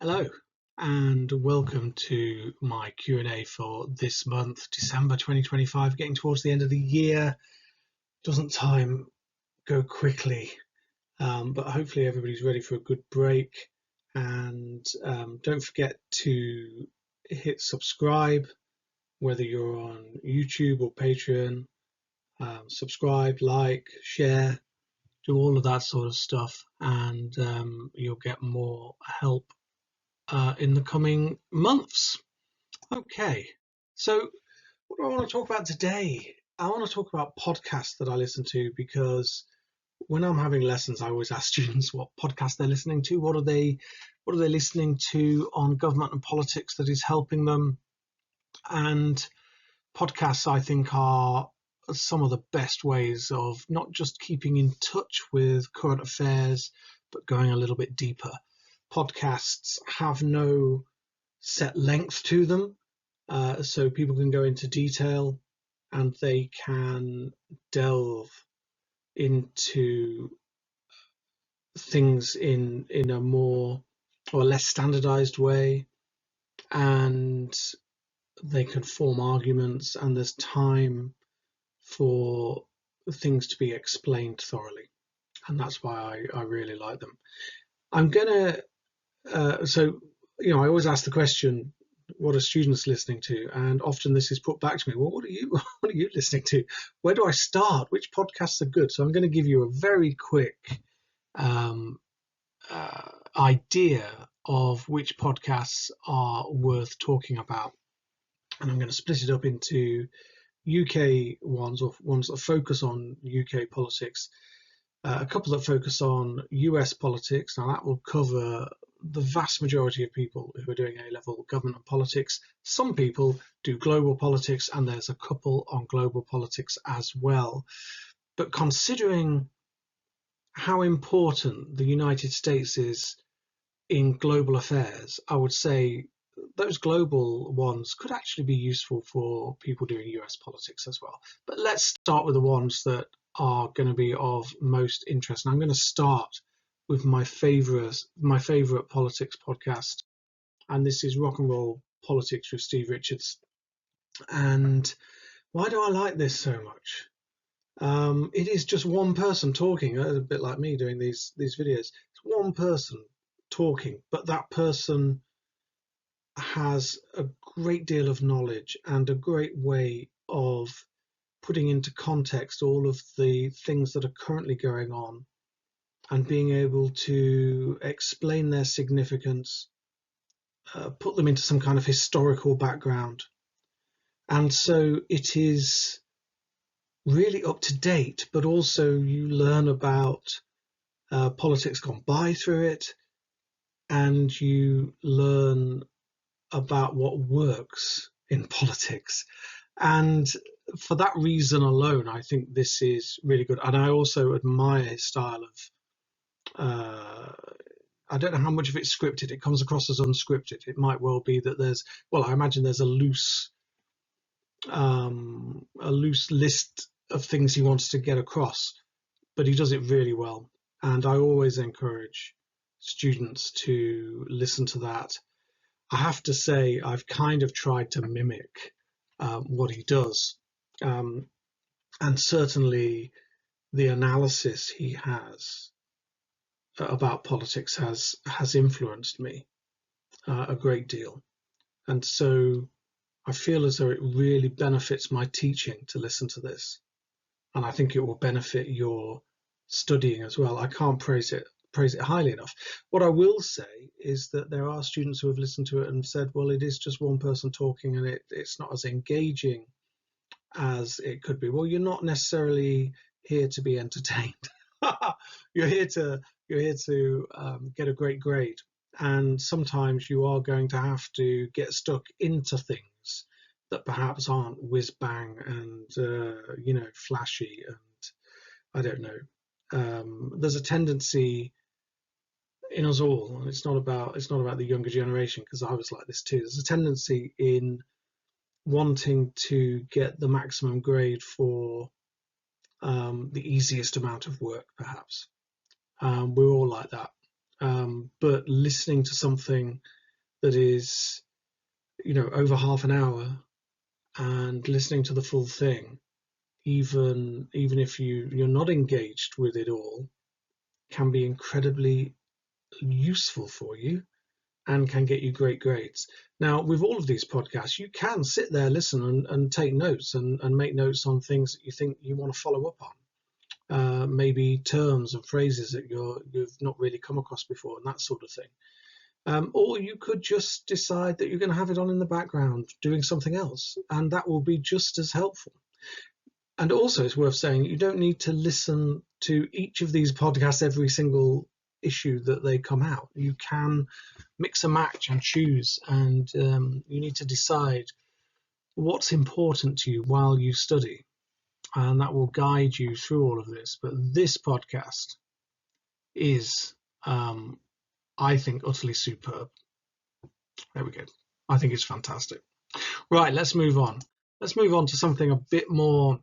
Hello and welcome to my Q&A for this month, December 2025, getting towards the end of the year. Doesn't time go quickly, but hopefully everybody's ready for a good break. And don't forget to hit subscribe, whether you're on YouTube or Patreon. Subscribe, like, share, do all of that sort of stuff, and you'll get more help in the coming months. Okay, so what do I want to talk about today? I want to talk about podcasts that I listen to, because when I'm having lessons, I always ask students what podcast they're listening to. What are they listening to on government and politics that is helping them? And podcasts, I think, are some of the best ways of not just keeping in touch with current affairs, but going a little bit deeper. Podcasts have no set length to them, so people can go into detail and they can delve into things in a more or less standardized way, and they can form arguments, and there's time for things to be explained thoroughly, and that's why I really like them. I'm gonna I always ask the question, what are students listening to? And often this is put back to me, well, what are you listening to? Where do I start? Which podcasts are good? So I'm going to give you a very quick idea of which podcasts are worth talking about. And I'm going to split it up into UK ones, or ones that focus on UK politics, a couple that focus on US politics. Now that will cover the vast majority of people who are doing A-level government and politics. Some people do global politics, and there's a couple on global politics as well. But considering how important the United States is in global affairs, I would say those global ones could actually be useful for people doing US politics as well. But let's start with the ones that are going to be of most interest. And I'm going to start with my favorite politics podcast, and this is Rock and Roll Politics with Steve Richards. And why do I like this so much? It is just one person talking, a bit like me doing these videos. It's one person talking, but that person has a great deal of knowledge and a great way of putting into context all of the things that are currently going on, and being able to explain their significance, put them into some kind of historical background. And so it is really up to date, but also you learn about politics gone by through it, and you learn about what works in politics. And for that reason alone, I think this is really good. And I also admire his style of, I don't know how much of it's scripted. It comes across as unscripted. It might well be that I imagine there's a loose list of things he wants to get across, but he does it really well. And I always encourage students to listen to that. I have to say, I've kind of tried to mimic what he does. And certainly the analysis he has about politics has influenced me a great deal. And so I feel as though it really benefits my teaching to listen to this. And I think it will benefit your studying as well. I can't praise it highly enough. What I will say is that there are students who have listened to it and said, well, it is just one person talking, and it's not as engaging as it could be. Well, you're not necessarily here to be entertained. You're here to get a great grade, and sometimes you are going to have to get stuck into things that perhaps aren't whiz bang and flashy, and I don't know. There's a tendency in us all, and it's not about the younger generation, because I was like this too. There's a tendency in wanting to get the maximum grade for the easiest amount of work, perhaps. We're all like that. but listening to something that is, over half an hour and listening to the full thing, even if you're not engaged with it all, can be incredibly useful for you and can get you great grades. Now, with all of these podcasts, you can sit there, listen, and take notes and make notes on things that you think you want to follow up on. Maybe terms and phrases that you've not really come across before, and that sort of thing. Or you could just decide that you're going to have it on in the background doing something else, and that will be just as helpful. And also, it's worth saying, you don't need to listen to each of these podcasts every single issue that they come out. You can mix and match and choose, and you need to decide what's important to you while you study, and that will guide you through all of this. But this podcast is, I think, utterly superb. There we go. I think it's fantastic. Right, let's move on. Let's move on to something a bit more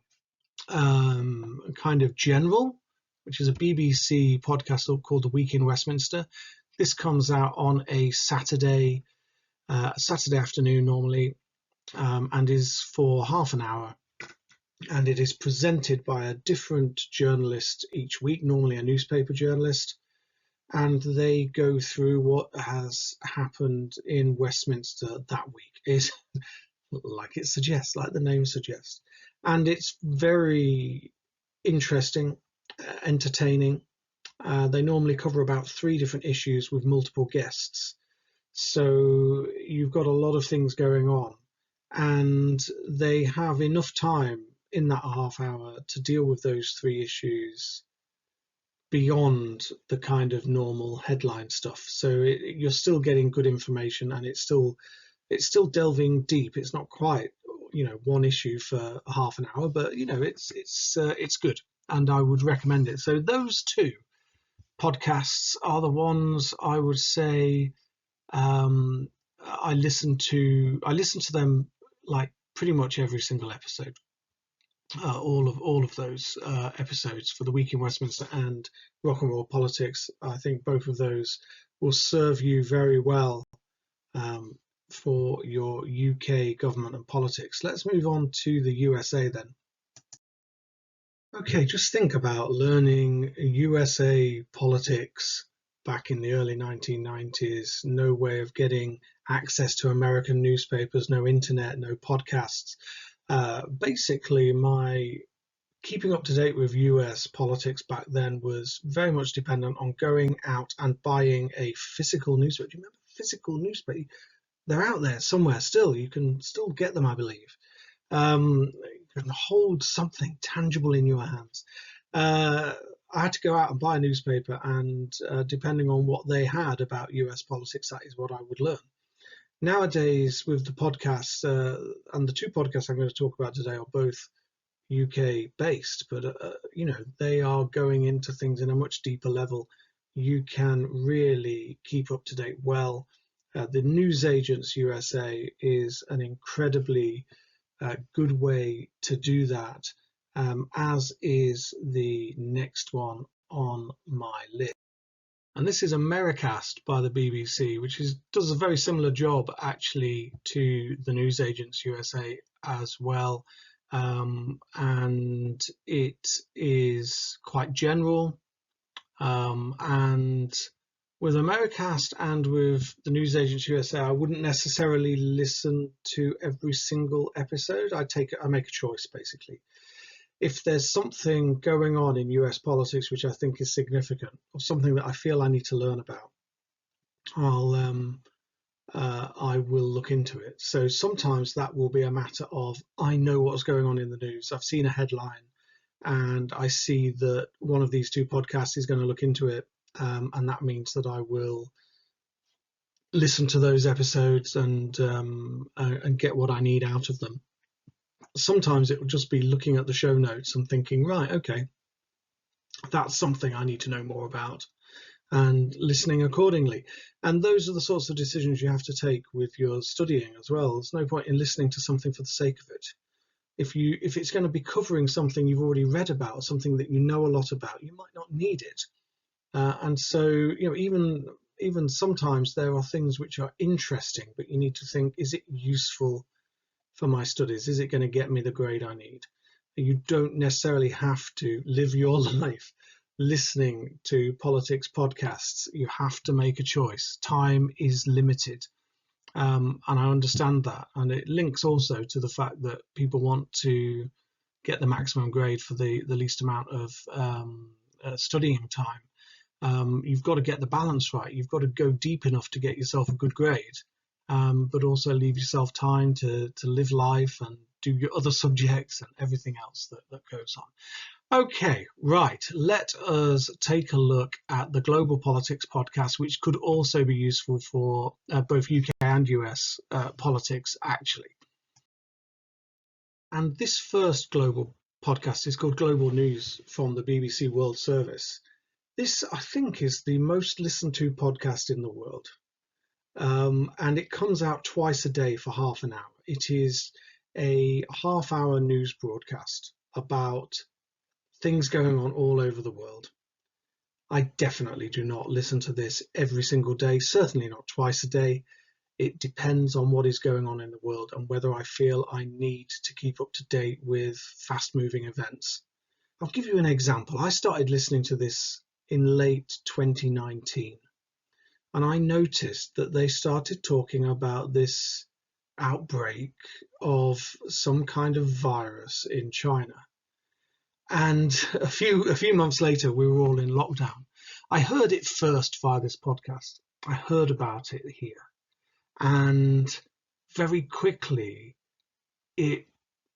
kind of general, which is a BBC podcast called The Week in Westminster. This comes out on a Saturday afternoon normally, and is for half an hour, and it is presented by a different journalist each week, normally a newspaper journalist, and they go through what has happened in Westminster that week. Is like it suggests, like the name suggests, and it's very interesting, entertaining. They normally cover about 3 different issues with multiple guests, so you've got a lot of things going on, and they have enough time in that half hour to deal with those 3 issues beyond the kind of normal headline stuff. So you're still getting good information, and it's still delving deep. It's not quite, one issue for half an hour, but it's good, and I would recommend it. So those 2 podcasts are the ones I would say I listen to them like pretty much every single episode. All of those episodes for The Week in Westminster and Rock and Roll Politics. I think both of those will serve you very well for your UK government and politics. Let's move on to the USA then. Okay, just think about learning USA politics back in the early 1990s. No way of getting access to American newspapers, no internet, no podcasts. Basically, my keeping up to date with US politics back then was very much dependent on going out and buying a physical newspaper. Do you remember physical newspaper? They're out there somewhere still. You can still get them, I believe. You can hold something tangible in your hands. I had to go out and buy a newspaper, and depending on what they had about US politics, that is what I would learn. Nowadays, with the podcasts, and the 2 podcasts I'm going to talk about today are both UK based, but they are going into things in a much deeper level. You can really keep up to date well. The Newsagents USA is an incredibly good way to do that, as is the next one on my list. And this is Americast by the BBC, which does a very similar job actually to the Newsagents USA as well. And it is quite general. And with Americast and with the Newsagents USA, I wouldn't necessarily listen to every single episode. I make a choice, basically. If there's something going on in US politics which I think is significant, or something that I feel I need to learn about, I will look into it. So sometimes that will be a matter of, I know what's going on in the news. I've seen a headline, and I see that one of these 2 podcasts is going to look into it, and that means that I will listen to those episodes and get what I need out of them. Sometimes it will just be looking at the show notes and thinking, right, okay, that's something I need to know more about, and listening accordingly. And those are the sorts of decisions you have to take with your studying as well. There's no point in listening to something for the sake of it. If it's going to be covering something you've already read about, something that you know a lot about, you might not need it. And so, even sometimes there are things which are interesting, but you need to think, is it useful for my studies? Is it going to get me the grade I need? You don't necessarily have to live your life listening to politics podcasts. You have to make a choice. Time is limited. And I understand that. And it links also to the fact that people want to get the maximum grade for the least amount of studying time. You've got to get the balance right. You've got to go deep enough to get yourself a good grade, but also leave yourself time to live life and do your other subjects and everything else that goes on. Okay, right. Let us take a look at the Global Politics podcast, which could also be useful for both UK and US politics, actually. And this first global podcast is called Global News from the BBC World Service. This, I think, is the most listened to podcast in the world. And it comes out twice a day for half an hour. It is a half-hour news broadcast about things going on all over the world. I definitely do not listen to this every single day, certainly not twice a day. It depends on what is going on in the world and whether I feel I need to keep up to date with fast-moving events. I'll give you an example. I started listening to this in late 2019, and I noticed that they started talking about this outbreak of some kind of virus in China. And a few months later, we were all in lockdown. I heard it first via this podcast. I heard about it here. And very quickly, it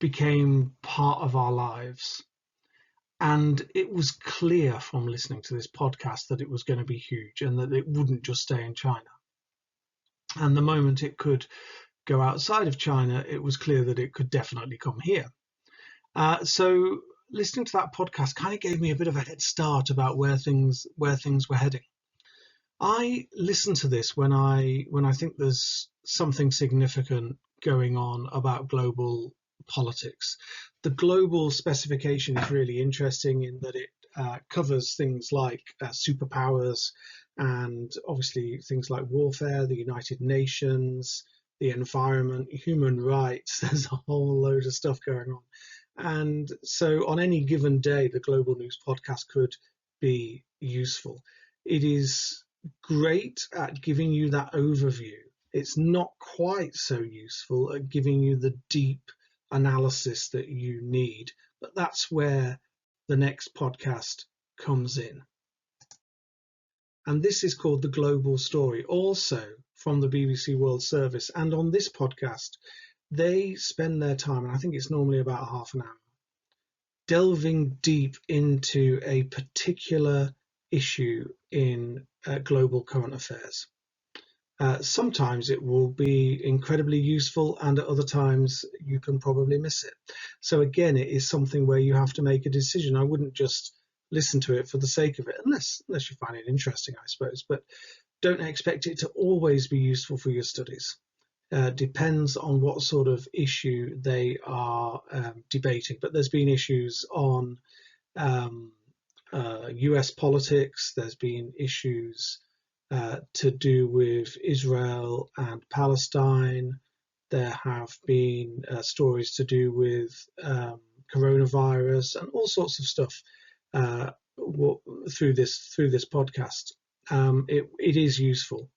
became part of our lives. And it was clear from listening to this podcast that it was going to be huge and that it wouldn't just stay in China. And the moment it could go outside of China, it was clear that it could definitely come here. So listening to that podcast kind of gave me a bit of a head start about where things were heading. I listen to this when I think there's something significant going on about global politics. The global specification is really interesting in that it covers things like superpowers and obviously things like warfare, the United Nations, the environment, human rights. There's a whole load of stuff going on. And so on any given day, the Global News podcast could be useful. It is great at giving you that overview. It's not quite so useful at giving you the deep analysis that you need, but that's where the next podcast comes in. And this is called The Global Story, also from the BBC World Service. And on this podcast, they spend their time, and I think it's normally about half an hour, delving deep into a particular issue in global current affairs. Sometimes it will be incredibly useful, and at other times you can probably miss it. So again, it is something where you have to make a decision. I wouldn't just listen to it for the sake of it, unless you find it interesting, I suppose. But don't expect it to always be useful for your studies. Depends on what sort of issue they are debating. But there's been issues on US politics. There's been issues to do with Israel and Palestine. There have been stories to do with coronavirus and all sorts of stuff through this podcast. It is useful.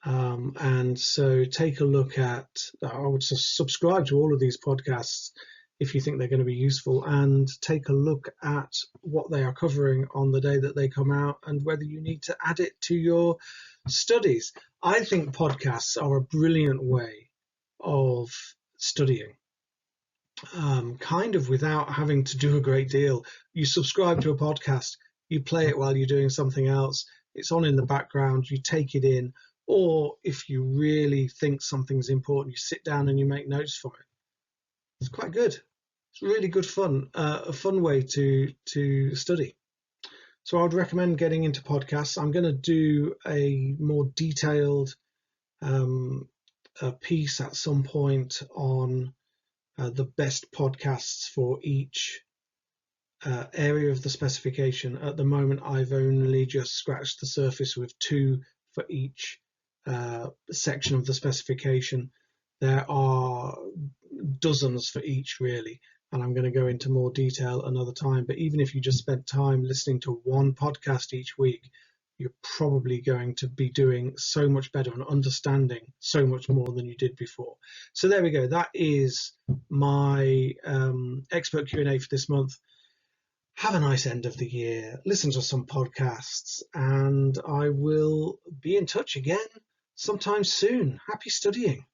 And so take a look at, I would subscribe to all of these podcasts if you think they're going to be useful, and take a look at what they are covering on the day that they come out and whether you need to add it to your studies. I think podcasts are a brilliant way of studying, kind of without having to do a great deal. You subscribe to a podcast, you play it while you're doing something else, it's on in the background, you take it in, or if you really think something's important, you sit down and you make notes for it. It's quite good. It's really good fun, a fun way to study. So I would recommend getting into podcasts. I'm going to do a more detailed piece at some point on the best podcasts for each area of the specification. At the moment, I've only just scratched the surface with 2 for each section of the specification. There are dozens for each, really, and I'm going to go into more detail another time. But even if you just spent time listening to one podcast each week, you're probably going to be doing so much better and understanding so much more than you did before. So there we go. That is my expert Q&A for this month. Have a nice end of the year, listen to some podcasts, and I will be in touch again sometime soon. Happy studying.